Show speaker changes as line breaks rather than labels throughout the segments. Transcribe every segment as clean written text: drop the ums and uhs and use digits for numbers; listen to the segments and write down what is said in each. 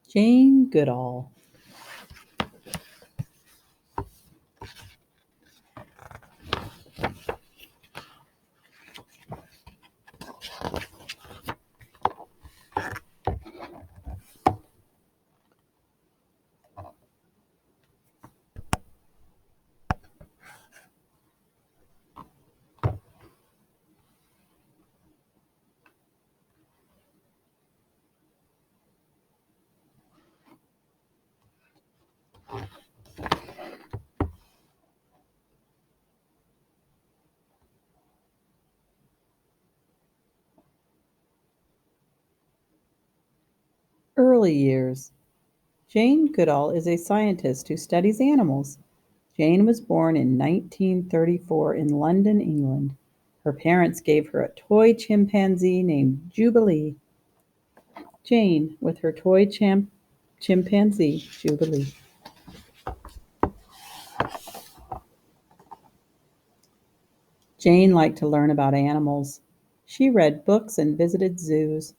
Jane Goodall. Early years. Jane Goodall is a scientist who studies animals. Jane was born in 1934 in London, England. Her parents gave her a toy chimpanzee named Jubilee. Jane with her toy chimpanzee, Jubilee. Jane liked to learn about animals. She read books and visited zoos.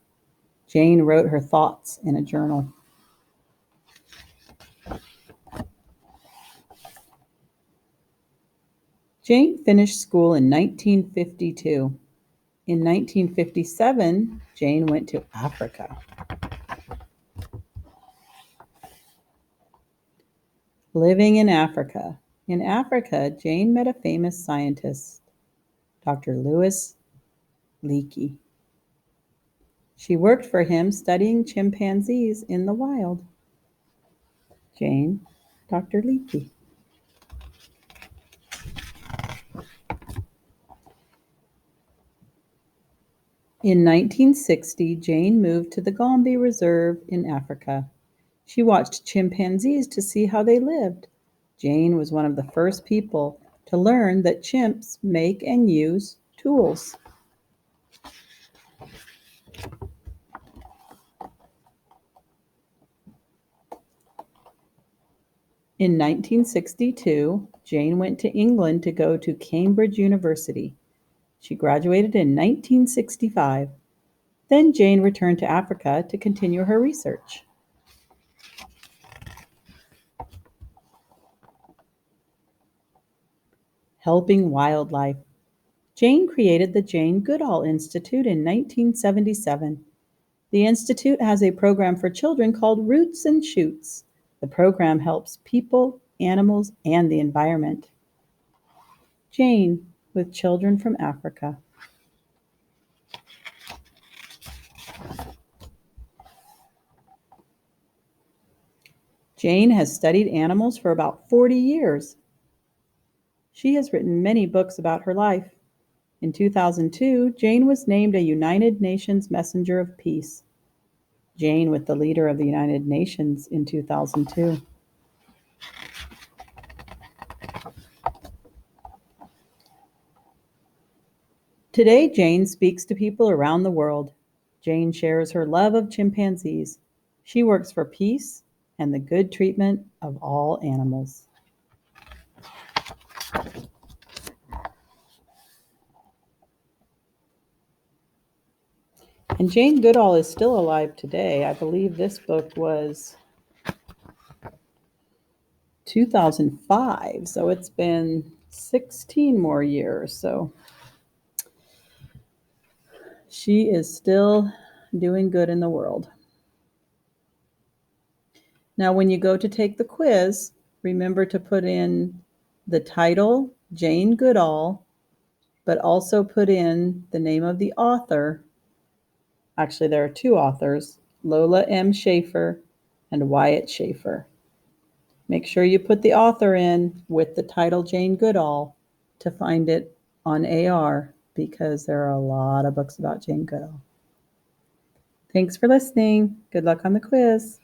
Jane wrote her thoughts in a journal. Jane finished school in 1952. In 1957, Jane went to Africa. Living in Africa. In Africa, Jane met a famous scientist, Dr. Louis Leakey. She worked for him studying chimpanzees in the wild. Jane, Dr. Leakey. In 1960, Jane moved to the Gombe Reserve in Africa. She watched chimpanzees to see how they lived. Jane was one of the first people to learn that chimps make and use tools. In 1962, Jane went to England to go to Cambridge University. She graduated in 1965. Then Jane returned to Africa to continue her research. Helping wildlife. Jane created the Jane Goodall Institute in 1977. The institute has a program for children called Roots and Shoots. The program helps people, animals, and the environment. Jane with children from Africa. Jane has studied animals for about 40 years. She has written many books about her life. In 2002, Jane was named a United Nations Messenger of Peace. Jane with the leader of the United Nations in 2002. Today, Jane speaks to people around the world. Jane shares her love of chimpanzees. She works for peace and the good treatment of all animals. And Jane Goodall is still alive today. I believe this book was 2005, so it's been 16 more years. So she is still doing good in the world. Now, when you go to take the quiz, remember to put in the title, Jane Goodall, but also put in the name of the author. Actually, there are two authors, Lola M. Schaefer and Wyatt Schaefer. Make sure you put the author in with the title Jane Goodall to find it on AR, because there are a lot of books about Jane Goodall. Thanks for listening. Good luck on the quiz.